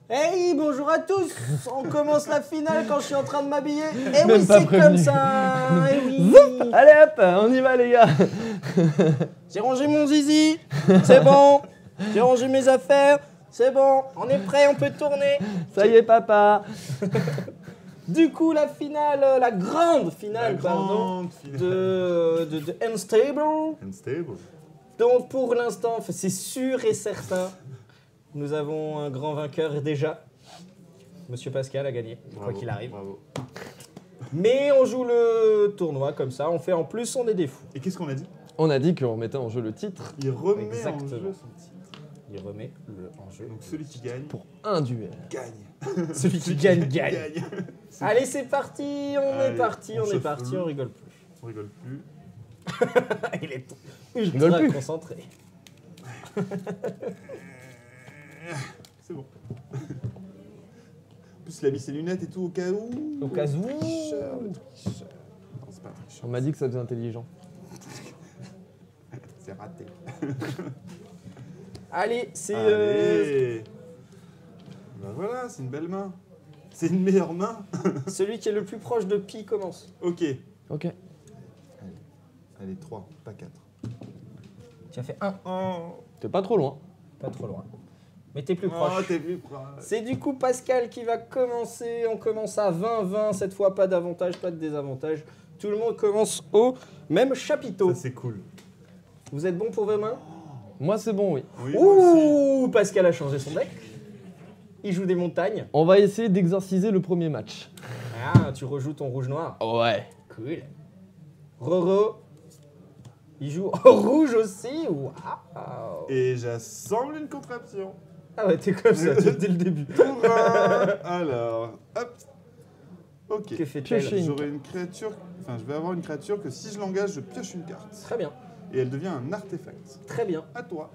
Hey, bonjour à tous. On commence la finale quand je suis en train de m'habiller. Et Même oui, pas c'est prévenu. comme ça. Et oui. Zoup, allez hop, on y va les gars. J'ai rangé mon zizi. C'est bon. J'ai rangé mes affaires. C'est bon. On est prêt, on peut tourner. Ça y est papa. Du coup, la finale, la grande finale, pardon, finale. de Unstable. Unstable. Donc pour l'instant, c'est sûr et certain, nous avons un grand vainqueur déjà. Monsieur Pascal a gagné, quoi qu'il arrive. Bravo. Mais on joue le tournoi comme ça, on fait en plus, on est des fous. Et qu'est-ce qu'on a dit? On a dit qu'on remettait en jeu le titre Il remet en Exactement. jeu son titre. Il remet le en jeu. Donc celui qui gagne, pour un duel. gagne. Celui qui gagne, gagne. Allez, c'est parti, on est Allez, parti, on on est se parti, fout. on rigole plus. On rigole plus. Il est rigole ultra plus. concentré. C'est bon. En plus, il a mis ses lunettes et tout au cas où. Au cas où. Tricheur, le tricheur. Non, c'est pas un tricheur. On m'a dit que ça faisait intelligent. C'est raté. Allez, c'est... Allez. Ben voilà, c'est une belle main. C'est une meilleure main. celui qui est le plus proche de Pi commence. Ok. Ok. Allez, 3, pas 4. Tu as fait 1. T'es pas trop loin. Pas trop loin. Mais t'es plus Oh, proche. t'es plus proche. C'est du coup Pascal qui va commencer. On commence à 20-20. Cette fois, pas d'avantage, pas de désavantage. Tout le monde commence au même chapiteau. Ça, c'est cool. Vous êtes bon pour vos mains? Moi c'est bon, oui. Oui, moi aussi. Ouh, Pascal a changé son deck. Il joue des montagnes. On va essayer d'exorciser le premier match. Ah, tu rejoues ton rouge-noir. Ouais. Cool. Roro. Il joue au rouge aussi. Waouh. Et j'assemble une contraption. Ah ouais, t'es comme ça dès le début. Pour un. Alors, hop. Ok. Que fait-elle? Piocher. J'aurai une créature. Enfin, je vais avoir une créature que si je l'engage, je pioche une carte. Très bien. Et elle devient un artefact. Très bien. À toi.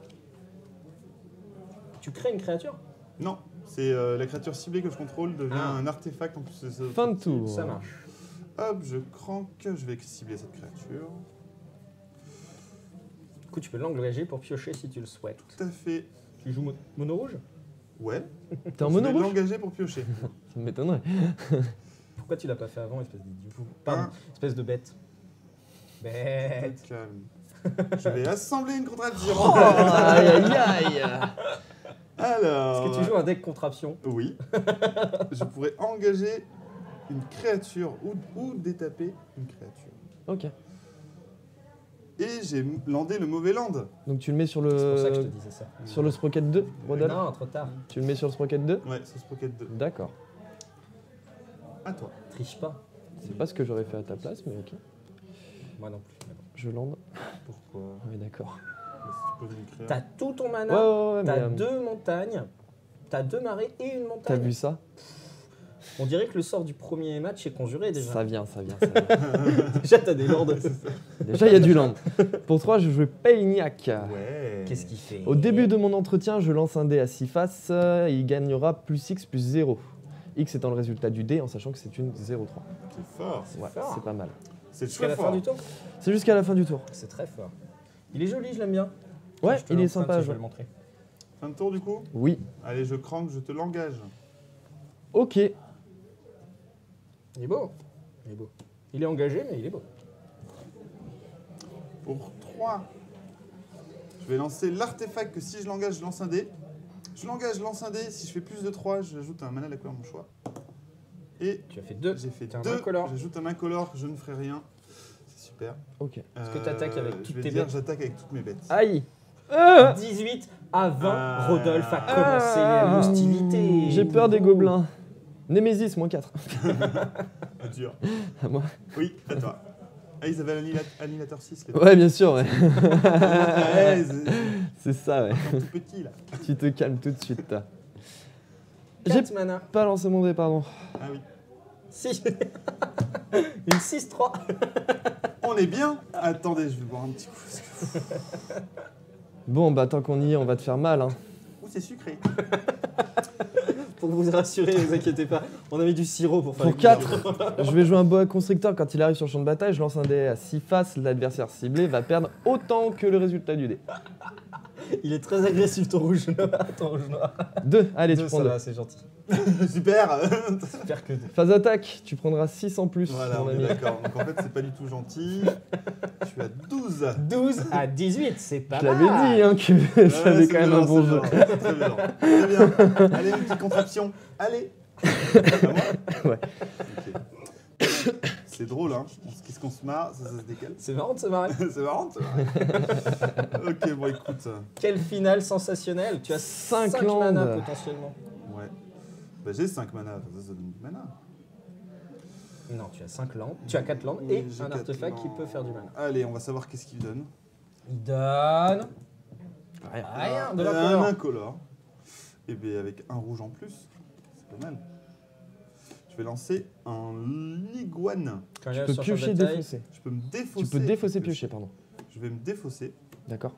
Tu crées une créature? Non, c'est la créature ciblée que je contrôle devient Ah. un artefact en plus. Fin de tour. Ça marche. Hop, je crank, je vais cibler cette créature. Du coup, tu peux l'engager pour piocher si tu le souhaites. Tout à fait. Tu joues mono rouge? Ouais. T'es en Je mono vais rouge? l'engager pour piocher. Ça m'étonnerait. Pourquoi tu l'as pas fait avant, espèce d'idiot? Pardon, Un. espèce de bête. Bête. Calme. Je vais assembler une contraption. Oh, aïe aïe aïe. Alors. Est-ce que tu joues un deck contraption? Oui. Je pourrais engager une créature ou détaper une créature. Ok. Et j'ai landé le mauvais land. Donc tu le mets sur C'est pour ça que je te le disais ça. sur le Sprocket 2, Rodolphe. Non, trop tard. Tu le mets sur le Sprocket 2. Ouais, c'est Sprocket 2. D'accord. À toi. Triche pas. C'est pas ce que j'aurais fait à ta place, mais ok. Moi non plus. mais bon. Je lande. Pourquoi? Oui, d'accord. Bah, si tu poses une créature. T'as tout ton mana, Ouais, t'as mais, 2 montagnes, t'as 2 marées et une T'as montagne. vu ça? On dirait que le sort du premier match est conjuré déjà. Ça vient. Déjà, t'as des lords. Déjà, il y a du land. Pour 3, je jouais Palignac. Ouais. Qu'est-ce qu'il fait? Au début de mon entretien, je lance un dé à 6 faces. Il gagnera plus X plus 0. X étant le résultat du dé, en sachant que c'est une 0-3. C'est fort. Ouais, fort. c'est pas mal. C'est Jusqu'à la très fin fort. du tour? C'est jusqu'à la fin du tour. C'est très fort. Il est joli, je l'aime bien. Ouais, Je te il est l'emprunte sympa si à je vais jouer. le montrer. Fin de tour du coup. Oui. Allez, je crank, je te l'engage. Ok. Il est beau. Il est beau. Il est engagé, mais il est beau. Pour 3, je vais lancer l'artefact que si je l'engage, je lance un dé. Je l'engage, je lance un dé. Si je fais plus de 3, j'ajoute un mana de la couleur de mon choix. Et Tu as fait 2. j'ai fait T'as un 2. incolore. J'ajoute un incolore, je ne ferai rien. C'est super. Ok. Est-ce que t'attaques avec toutes je vais tes dire, bêtes? j'attaque avec toutes mes bêtes. Aïe. 18 à 20, Ah. Rodolphe a commencé l'hostilité. J'ai peur des gobelins. Némésis, moins 4. Dur. À moi. Oui, à toi. Ah, ils avaient l'annihilateur 6. Les Ouais, bien sûr, ouais. ouais, C'est ça, ouais. tout petit là. Tu te calmes tout de suite. Là. J'ai 4 mana. pas lancé mon dé, pardon. Ah oui. Si. Une 6-3. On est bien. Attendez, je vais boire un petit coup. Parce que... Bon, bah tant qu'on y est, on va te faire mal. Hein. Ouh, c'est sucré. Pour vous rassurer, ne vous inquiétez pas. On a mis du sirop pour faire Pour les 4, je vais jouer un boa constrictor. Quand il arrive sur le champ de bataille, je lance un dé à 6 faces. L'adversaire ciblé va perdre autant que le résultat du dé. Il est très agressif ton rouge noir. Ton rouge noir. 2, allez, tu Deux, prends ça 2. va, c'est gentil. Super. J'espère que deux. Phase d'attaque, tu prendras 6 en plus, Voilà, mon on est ami. d'accord. Donc en fait, c'est pas du tout gentil. Je suis à 12. 12 à 18, c'est pas Je mal. l'avais dit hein, que ça avait quand même un bon jeu. Très bien. Très bien. Allez, une petite contraction. Allez. À moi Ouais. Ok. C'est drôle, hein. Qu'est-ce qu'on se marre, ça se décale. C'est marrant de se marrer. C'est marrant, ça. Ok, bon, écoute. Quelle finale sensationnelle. Tu as 5 5 landes. mana potentiellement. Ouais. Bah, j'ai 5 mana. Ça donne du mana. Non, tu as 5 landes. Tu as 4 landes Oui, et j'ai un 4 artefact qui landes. peut faire du mana. Allez, on va savoir qu'est-ce qu'il donne. Il donne. Rien de Un l'incolore. incolore. Et bien, avec un rouge en plus, c'est pas mal. Je vais lancer un liguane. Quand il Tu est peux sur champ de piocher, bataille, défausser. Je peux me défausser. Tu peux défausser, piocher, pardon. Je vais me défausser D'accord.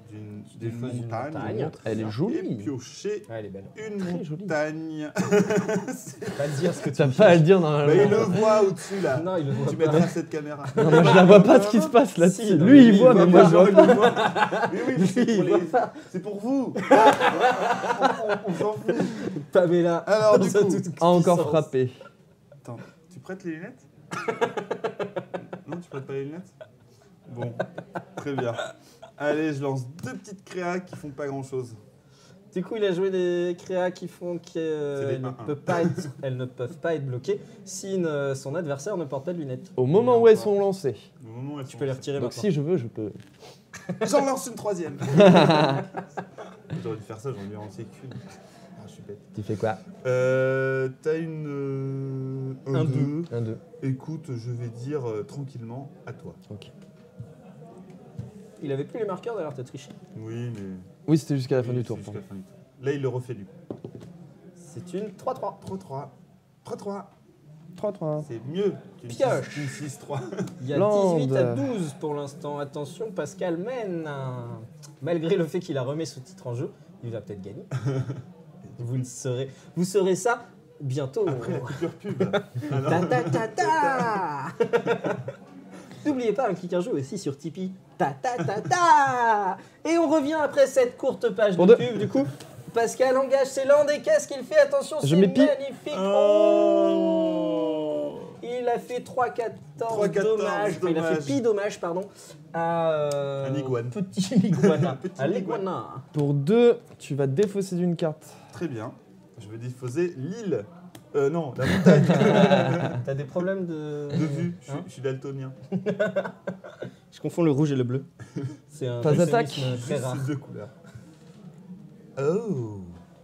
d'une défausses d'une montagne. montagne. Elle est Et jolie. piocher Ouais, elle est belle. une Très jolie. montagne. Faut pas dire ce que tu Tu vas veux pas à le chercher. dire Bah, normalement. il le voit au-dessus là. Non, il le voit Tu pas. mettras cette caméra. Non, moi je la vois pas ce qui se passe là-dessus. Si, non, Lui mais il voit, mais moi je vois pas. Mais oui, mais c'est Lui, pour, il voit les- pas. c'est pour vous. On s'en fout. Pamela. Alors, dans du sa coup, toute Encore puissance. frappé. Attends, tu prêtes les lunettes Non, tu prêtes pas les lunettes Bon, très bien. Allez, je lance 2 petites créas qui font pas grand-chose. Du coup, il a joué des créas qui font C'est des qu'elles ne, 1-1. elles ne peuvent pas être bloquées si son adversaire ne porte pas de lunettes. Au moment où elles sont lancées. Au moment où elles Tu sont peux les lancées. retirer Donc maintenant. si je veux, je peux. J'en lance une 3e. J'aurais dû faire ça, j'en ai lancé qu'une. Ah, je suis bête. Tu fais quoi T'as une... Un 2. 1-2. Écoute, je vais dire tranquillement à toi. Ok. Il avait plus les marqueurs d'ailleurs, t'as triché. Oui, mais... Oui, c'était jusqu'à la fin Oui, du tour. c'est jusqu'à pardon. la fin du tour. Là, il le refait du coup. C'est une 3-3. 3-3. 3-3. 3-3. C'est mieux qu'une Pioche. 6-3. Il y a Lande. 18 à 12 pour l'instant. Attention, Pascal mène. Malgré le fait qu'il a remis ce titre en jeu, il va peut-être gagner. Vous saurez ça bientôt. Après la coupure pub. Alors, Ta ta ta ta. N'oubliez pas, un clic un jeu aussi sur Tipeee. Ta ta ta ta. Et on revient après cette courte page Pour de deux. pub. Du coup, Pascal engage ses landes et qu'est-ce qu'il fait? Attention, Je c'est mets pie. magnifique. Oh. Il a fait 3-14 3-14 dommages. Enfin, il a fait dommages. pi dommage, pardon. À Un iguane. Petit liguana. Petit À liguane. l'iguana. Pour 2, tu vas défausser d'une carte. Très bien. Je vais défausser l'île. Non, la montagne. T'as des problèmes de... De vue. Hein Je suis daltonien. Je confonds le rouge et le bleu. C'est un Pas d'attaque. euphémisme très Juste rare. ces 2 couleurs. Oh.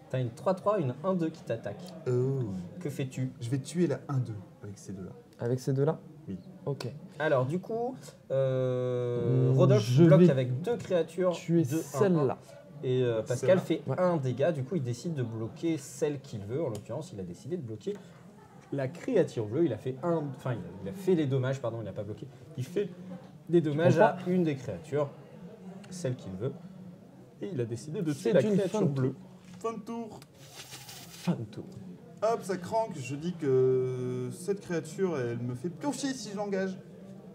T'as une 3-3, une 1-2 qui t'attaque. Oh. Que fais-tu? Je vais tuer la 1-2 avec ces deux-là. Avec ces deux-là Oui. Ok. Alors du coup, Rodolphe je bloque vais avec 2 créatures. Tu es de 1-1. celle-là. Et Pascal Celle-là. fait Ouais. 1 dégât, du coup il décide de bloquer celle qu'il veut. En l'occurrence, il a décidé de bloquer la créature bleue. Il a fait il a fait les dommages, pardon, il n'a pas bloqué. Il fait des dommages à une des créatures, celle qu'il veut. Et il a décidé de tuer C'est la une créature fin de bleue. Fin de tour. Fin de tour. Hop, ça crank. Je dis que cette créature, elle me fait piocher si je l'engage.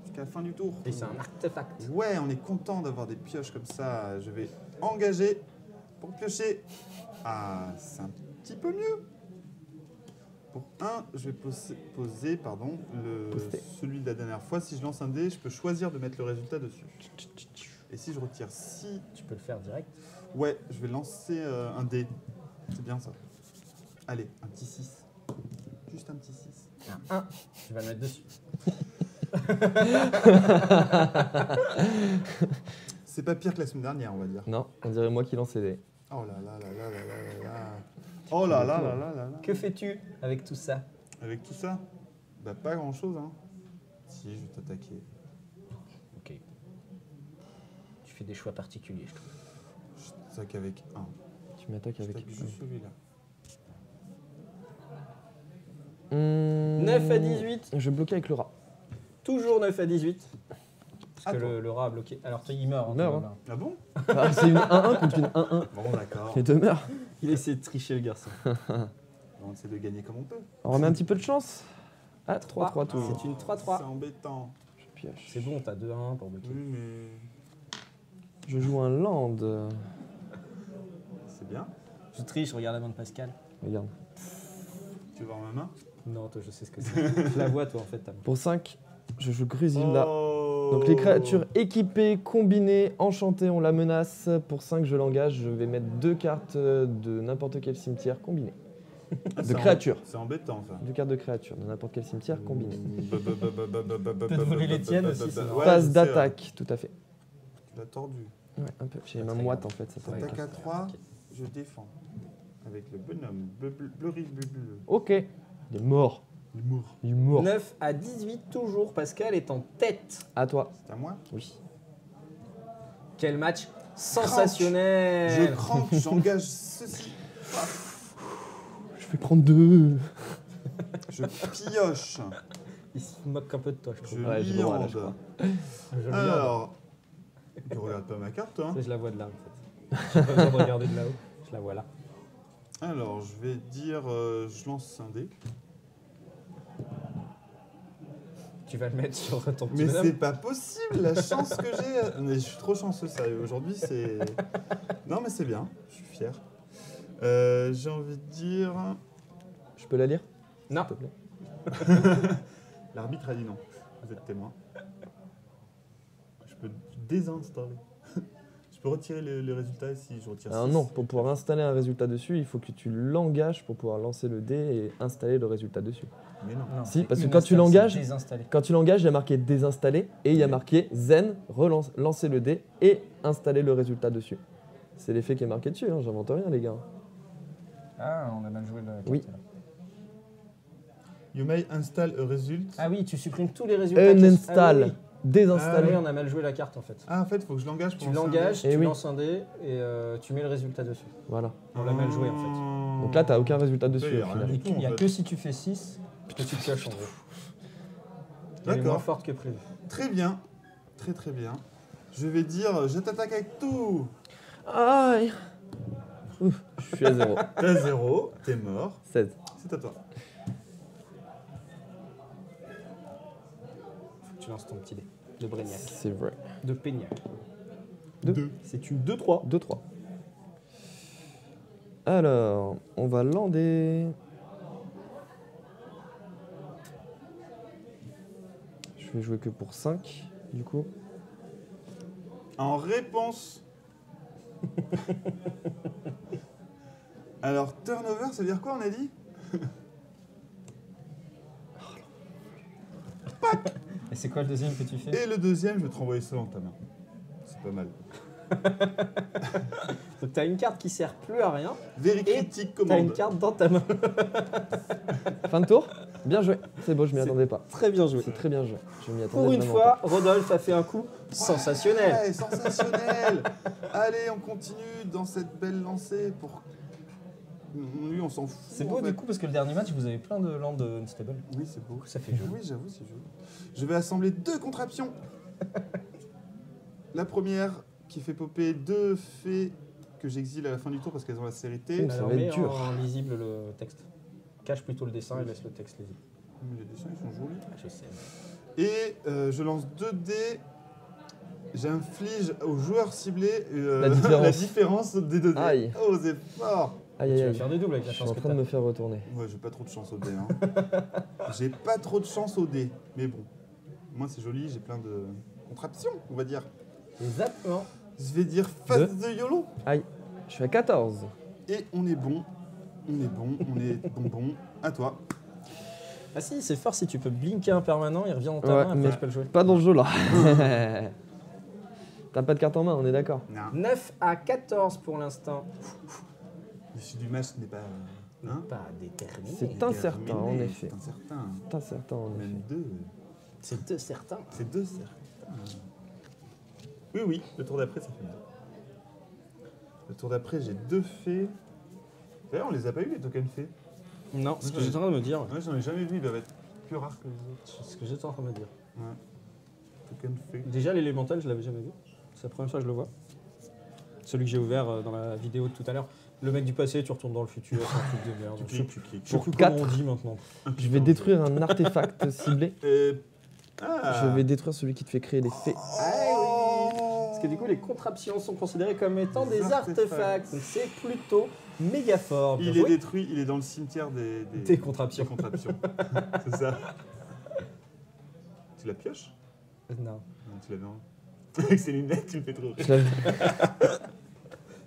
Jusqu'à la fin du tour. Et c'est un artefact. Ouais, on est content d'avoir des pioches comme ça. Je vais engager pour piocher. Ah, c'est un petit peu mieux. Pour 1, je vais poser pardon, Poster. celui de la dernière fois. Si je lance un dé, je peux choisir de mettre le résultat dessus. Et si je retire 6, Tu peux le faire direct. ouais, je vais lancer un dé. C'est bien ça. Allez, un petit 6. Juste un petit 6. Un 1, tu vas le mettre dessus. C'est pas pire que la semaine dernière, on va dire. Non, on dirait moi qui lance les dés. Oh là là là là là là là là. Oh là là là là là là. Que fais-tu avec tout ça? Avec tout ça, bah pas grand chose hein. Si, je vais t'attaquer. Ok. Tu fais des choix particuliers, je trouve. Je t'attaque avec 1. Tu m'attaques Je avec t'attaque juste celui-là. 9 à 18. Je bloque avec le rat. Toujours 9 à 18. Parce que Attends. le rat a bloqué. Alors il meurt. Il meurt, tu vois, Ah bon? Ah, c'est une 1-1 contre une 1-1. Bon d'accord. Les deux meurent. là. Il essaie de tricher le garçon. On essaie de gagner comme on peut. On remet un petit peu de chance. Ah, 3-3 toujours. C'est une 3-3. C'est embêtant. Je pioche. C'est bon, t'as 2-1 pour bloquer. Oui mais... Je joue un land. bien. Je triche, regarde la main de Pascal. Regarde. Tu veux voir ma main? Non, toi, je sais ce que c'est. Je la vois, toi, en fait. Ta main. Pour 5, je joue Grusilda. Oh. Donc les créatures équipées, combinées, enchantées, on la menace. Pour 5, je l'engage. Je vais mettre 2 cartes de n'importe quel cimetière combinées. Ah, De c'est créatures. C'est embêtant ça. 2 cartes de créatures de n'importe quel cimetière combinées. Peut-être voler les tiennes aussi, c'est marrant. Phase d'attaque, tout à fait. Tu l'as tordu. Ouais, un peu. J'ai Pas ma très moite grave. en fait. Ça Ouais. s'appelle. Attaque à 3, je défends. Avec le bonhomme. Bleu. Ok. Il est mort. L'humour. Il est mort. 9 à 18, toujours. Pascal est en tête. À toi. C'est à moi? Oui. Quel match Je sensationnel. cranque, j'engage ceci. Je vais prendre 2. Je pioche. Il se moque un peu de toi, je Je trouve. Ouais, j'ai le droit, là, je liande. crois. Je Alors, tu regardes pas ma carte, hein? Je la vois de là, en fait. J'ai pas besoin de regarder de là-haut. Je la vois là. Alors, je vais dire, je lance un dé. Tu vas le mettre sur ton petit Mais bonhomme. c'est pas possible, la chance que j'ai. Mais je suis trop chanceux, sérieux. Aujourd'hui, c'est. Non, mais c'est bien. Je suis fier. J'ai envie de dire. Je peux la lire? Non. S'il te plaît. L'arbitre a dit non. Vous êtes témoin. Je peux désinstaller. Je peux retirer les résultats et si je retire Alors 6. non, pour pouvoir installer un résultat dessus, il faut que tu l'engages pour pouvoir lancer le dé et installer le résultat dessus. Mais non. Non, Si, c'est parce que une quand tu install, l'engages- c'est désinstallé. Quand tu l'engages, il y a marqué désinstaller et il y a marqué zen, lancer le dé et installer le résultat dessus. C'est l'effet qui est marqué dessus, hein, j'invente rien les gars. Ah, on a mal joué le Oui. carte, là. You may install a result. Ah oui, tu supprimes tous les résultats. qui- Uninstall, Ah oui, oui. désinstaller. Ah oui, on a mal joué la carte en fait. Ah, en fait, il faut que je l'engage pour Tu lancer un l'engages, Eh tu oui. lances un dé et tu mets le résultat dessus. Voilà. dé. On l'a mal joué en fait. Donc là, t'as aucun résultat dessus il y au a final. rien. Il n'y a que si tu fais 6 que tu pioches en gros. Elle est D'accord. moins forte que prévu. Très bien. Très bien. Je vais dire, je t'attaque avec tout. Aïe. Ouf, je suis à 0. T'es à 0, t'es mort. 16. C'est à toi. Faut que tu lances ton petit dé de Brignac. C'est vrai. De Peignac. 2. C'est une 2-3. 2-3. Alors, on va lander. Je vais jouer que pour 5, du coup. En réponse. Alors, turnover, ça veut dire quoi, on a dit? Et c'est quoi le deuxième que tu fais? Et le deuxième, je vais te renvoyer ça dans ta main. C'est pas mal. Donc t'as une carte qui sert plus à rien. Very Et critique T'as une commande. carte dans ta main. Fin de tour. Bien joué. C'est beau, je m'y C'est- attendais pas. Très bien joué. C'est très bien joué. Je m'y attendais Pour une vraiment fois, Rodolphe a fait un coup sensationnel. Ouais, sensationnel. Allez, on continue dans cette belle lancée pour. Lui, on s'en fout. C'est en beau fait. du coup parce que le dernier match vous avez plein de landes unstable. Oui, c'est beau. Ça fait joli. Oui, j'avoue, c'est joli. Je vais assembler 2 contraptions. La première qui fait popper 2 fées que j'exile à la fin du tour parce qu'elles ont la sérité. Ouh, ça Alors va être mets dur. en lisible le texte. Cache plutôt le dessin et laisse le texte lisible. Les dessins, ils sont jolis. Ah, je sais. Et je lance 2 dés. J'inflige aux joueurs ciblés La différence. la différence des 2 dés. Aïe. Oh, c'est fort. Aïe, Tu aïe, vas aïe. faire des doubles avec Je la suis chance en que train de t'as. me faire retourner. Ouais, j'ai pas trop de chance au dé. Hein. J'ai pas trop de chance au dé. Mais bon, moi c'est joli, j'ai plein de contraptions, on va dire. Exactement. Je vais dire face de YOLO. Aïe. Je suis à 14. Et on est bon. On est bon, on est bonbon. À toi. Ah si, c'est fort si tu peux blinker un permanent, il revient dans ta Ouais, main, après mais- je peux le jouer. Pas dans le jeu là. T'as pas de carte en main, on est d'accord. Non. 9 à 14 pour l'instant. L'issue du match n'est pas. Hein, Pas déterminé. C'est incertain, terminé. en effet. C'est incertain. T'as certain en effet. Même 2. C'est deux certains. C'est 2 certains. Oui, le tour d'après ça fait mal. Le tour d'après j'ai 2 fées. D'ailleurs on les a pas eu les tokens fées. Non, c'est ce que j'étais en train de me dire. Ouais, j'en ai jamais vu, ils doivent être plus rares que les autres. C'est ce que j'étais en train de me dire. Ouais. Token fées. Déjà, l'élémental, je l'avais jamais vu. C'est la première fois que je le vois. Celui que j'ai ouvert dans la vidéo de tout à l'heure. Le mec du passé, tu retournes dans le futur, c'est un truc de merde. Je sais Tu cliques. je sais plus Pour comment on dit maintenant. Je vais détruire un artefact ciblé. Ah. Je vais détruire celui qui te fait créer les fées. Oh. Parce que du coup, les contraptions sont considérées comme étant des artefacts. artefacts. Donc c'est plutôt méga fort. Bien Il est joué. détruit, il est dans le cimetière Des contraptions. des contraptions. C'est ça. Tu la pioches? Non. Non, tu l'avais en... Avec ses lunettes, tu me fais trop rire. Je l'avais-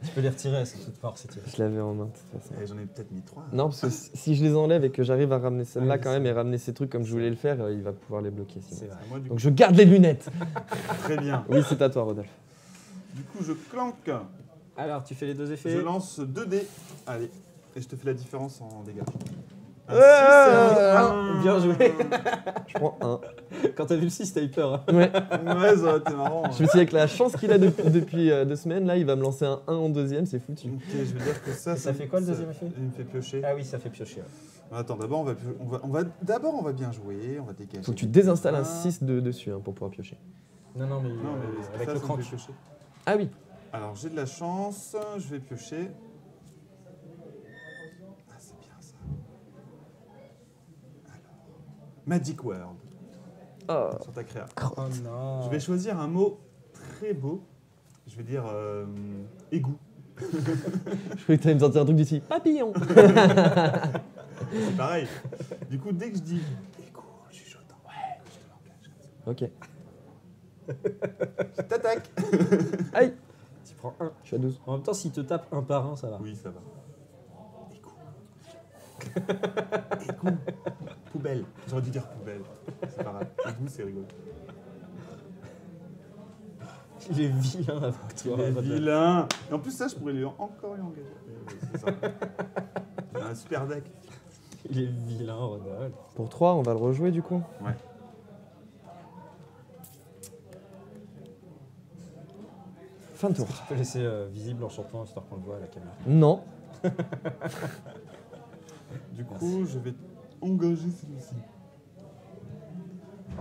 Tu peux les retirer, c'est toute force. je l'avais en main de toute façon. Eh, j'en ai peut-être mis 3. Non, parce que si je les enlève et que j'arrive à ramener celle-là Ouais, quand même et ramener ces trucs comme je voulais le faire, il va pouvoir les bloquer sinon. C'est vrai. Moi, du coup, Donc je garde les lunettes. très bien. Oui, c'est à toi, Rodolphe. Du coup, je clanque. Alors, tu fais les deux effets. Je lance 2 dés. Allez. Et je te fais la différence en dégâts. Un Ouais. 6 et un 1. Bien joué. Je prends un. Quand t'as vu le 6, t'as eu peur. Hein. Ouais. Ouais, ça aurait été marrant. Je me suis dit, avec la chance qu'il a depuis 2 semaines, là, il va me lancer un 1 en deuxième, c'est foutu. Ok, je veux dire que ça. Ça fait quoi, le deuxième effet? Il me fait piocher. Ah oui, ça fait piocher. Ouais. Attends, d'abord d'abord on va bien jouer, on va dégager. Faut que tu désinstalles un Ah. 6 dessus pour pouvoir piocher. Non, non, mais, Non, mais avec ça, le ça me crank. fait piocher. Ah oui. Alors j'ai de la chance, je vais piocher. Ah, c'est bien ça. Alors, Magic World Oh. sur ta créa. Oh non. Je vais choisir un mot très beau. Je vais dire égout. Je croyais que t'allais me sortir un truc d'ici. Papillon. C'est pareil. Du coup, dès que je dis égout, je suis chaud. Ouais, je te l'engage. Ok. Je t'attaque. Aïe. Tu prends un. Je suis à 12. En même temps, s'il te tape un par un, ça va. Oui, ça va. Égout. Égout. Poubelle. J'aurais dû dire poubelle. C'est pas grave. Égout, c'est rigolo. Il est vilain avec toi. Il est Rodolphe. vilain. Et en plus, ça, je pourrais encore lui engager. C'est ça. J'ai un super deck. Il est vilain, Rodolphe. Pour 3, on va le rejouer du coup. Ouais. Fin de tour. Tu peux laisser visible l'enchantement histoire qu'on le voit à la caméra. Non. Du coup, je vais engager celui-ci.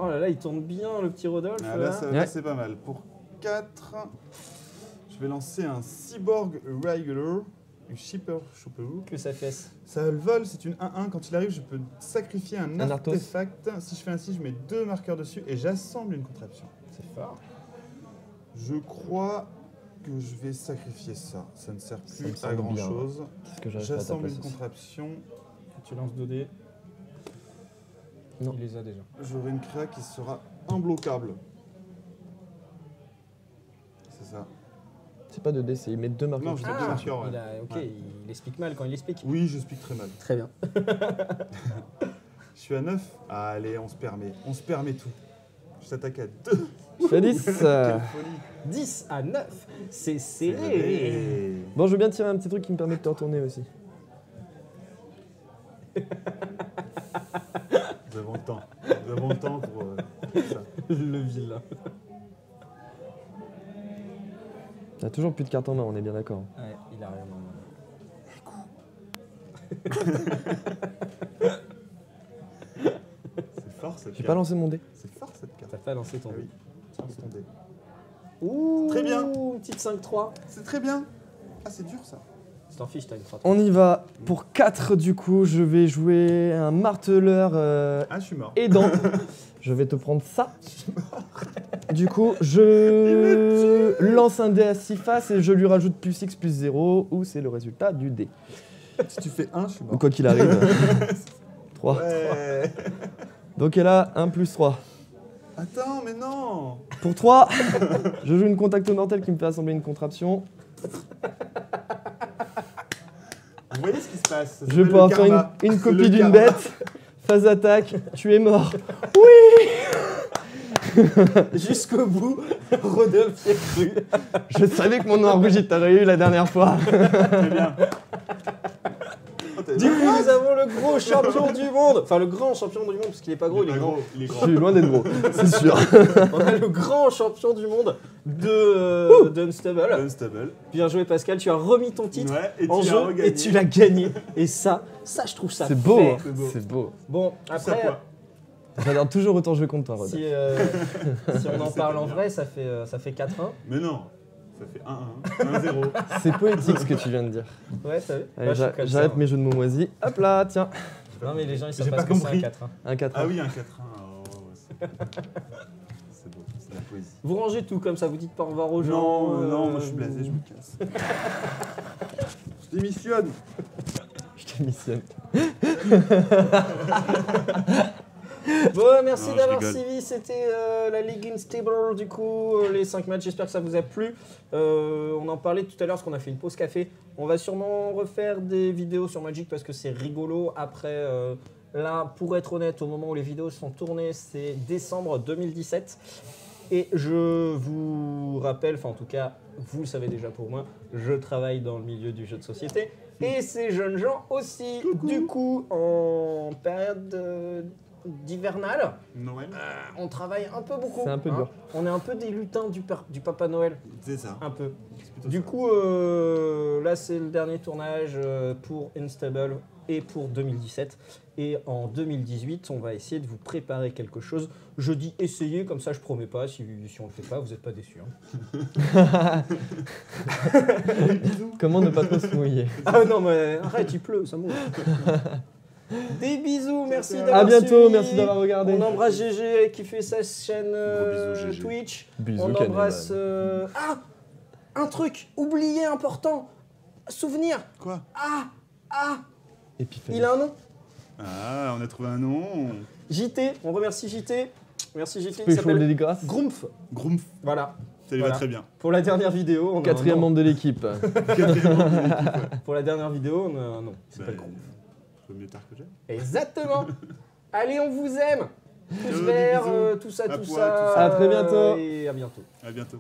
Oh là là, il tourne bien le petit Rodolphe. Ah, là. là, Ouais. c'est pas mal. Pour 4, je vais lancer un Cyborg Regular. Un Shipper Chopper. Que ça fesse. Ça le vole, c'est une 1-1. Quand il arrive, je peux sacrifier un Arthos. artefact. Si je fais ainsi, je mets 2 marqueurs dessus et j'assemble une contraption. C'est fort. Je crois que je vais sacrifier ça. Ça ne sert Ça me plus à semble grand bien. chose. Qu'est-ce que j'arrive pas à ta J'assemble place une aussi. contraption. Tu lances 2 dés. Non. Il les a déjà. J'aurai une créa qui sera imbloquable. C'est ça. C'est pas 2D, c'est il met 2 marqueurs. Non, je mets 2 marqueurs. Ouais. Il a, ok, Ouais. il explique mal quand il explique. Oui, je explique très mal. Très bien. Je suis à 9. Allez, on se permet. On se permet tout. Je t'attaque à 2. Je fais 10. Quelle folie. 10 à 9. C'est serré. Serré. Bon, je veux bien tirer un petit truc qui me permet de te retourner aussi. Nous avons le temps. Nous avons le temps pour ça. Le vilain. T'as toujours plus de cartes en main, on est bien d'accord. Ouais, il a rien en main. C'est fort cette J'ai carte. pas lancé mon dé. C'est fort cette carte. T'as pas lancé ton Ah dé. oui. Lance ton dé. Ouh, Très bien. Une petite 5-3. C'est très bien. Ah, c'est dur ça. Tu t'en fiches, t'as une 3. On y va. Pour 4 du coup, je vais jouer un marteleur Ah, je suis mort. aidant. Je vais te prendre ça. Du coup, je lance un dé à 6 faces et je lui rajoute plus X plus 0, ou c'est le résultat du dé. Si tu fais 1, je suis Ou mort. quoi qu'il arrive. 3. Ouais. Donc elle a 1 plus 3. Attends, mais non. Pour 3, je joue une contact mortel qui me fait assembler une contraption. Vous voyez ce qui se passe. Ça Je vais s'appelle pouvoir le faire karma. une C'est copie le d'une karma. bête. Phase attaque, tu es mort. Jusqu'au bout, Rodolphe y est cru. Je savais que mon noir rouge il t'aurait eu la dernière fois. Très bien. Oh, t'as- Du coup, nous avons le gros champion du monde. Enfin, le grand champion du monde, parce qu'il est pas gros, il est grand. Il est Je grand. suis loin d'être gros, c'est sûr. On a le grand champion du monde de Unstable. Unstable. Bien joué, Pascal. Tu as remis ton titre Ouais, et en tu jeu l'as regagné. et tu l'as gagné. Et ça, je trouve ça C'est beau, fair. hein. C'est beau. C'est beau. Bon, Ça, après, quoi. J'adore toujours autant jouer contre toi, Rod. si on en C'est parle pas en bien. vrai, ça fait 4-1. Mais non. Ça fait 1-1. 1-0. C'est poétique ce que tu viens de dire. Ouais, t'as vu. Allez, Moi, je suis comme ça, j'arrête moi. mes jeux de mots moisis. Hop là, tiens. Non, mais les gens, ils savent J'ai pas pas ce que c'est un compris. 4-1. Un 4. Ah oui, un 4-1. Oh, c'est beau. C'est la poésie. Vous rangez tout comme ça, vous dites pas au revoir aux gens. Non, moi je suis blasé, je me casse. Je démissionne. Je démissionne. Bon, merci Non, je d'avoir rigole. suivi. C'était la Ligue Unstable, du coup, les 5 matchs. J'espère que ça vous a plu. On en parlait tout à l'heure parce qu'on a fait une pause café. On va sûrement refaire des vidéos sur Magic parce que c'est rigolo. Après, là, pour être honnête, au moment où les vidéos sont tournées, c'est décembre 2017. Et je vous rappelle, enfin en tout cas, vous le savez déjà pour moi, je travaille dans le milieu du jeu de société. Et ces jeunes gens aussi. Du coup, en période d'hivernale, Noël. on travaille un peu beaucoup. C'est un peu dur. On est un peu des lutins du Papa Noël, C'est ça. un peu. C'est plutôt Du ça. coup, là c'est le dernier tournage pour Unstable et pour 2017. Et en 2018, on va essayer de vous préparer quelque chose. Je dis essayer, comme ça je promets pas. Si on le fait pas, vous n'êtes pas déçus. Hein. Comment ne pas trop se mouiller? Ah non mais arrête, il pleut, ça monte. Des bisous, merci d'avoir À bientôt, suivi. merci d'avoir regardé. On embrasse GG qui fait sa chaîne Gros bisous, GG. Twitch. Bisous, On embrasse. Caneman. Ah, un truc oublié important. Souvenir. Quoi? Épiphanie. Il a un nom. Ah, on a trouvé un nom. JT. On remercie JT. Merci JT. Il Special s'appelle dédicace. Grumpf. Grumpf. Voilà. Ça lui Voilà. va très bien. Pour la dernière vidéo, on a Quatrième un nom. membre de l'équipe. Pour la dernière vidéo, on a un nom. Il s'appelle Bah, Grumpf. Vaut mieux tard que jamais. Exactement. Allez, on vous aime. Pouce Des vert, bisous. tout ça, À tout poil, ça. tout ça. À très bientôt. Et à bientôt. À bientôt.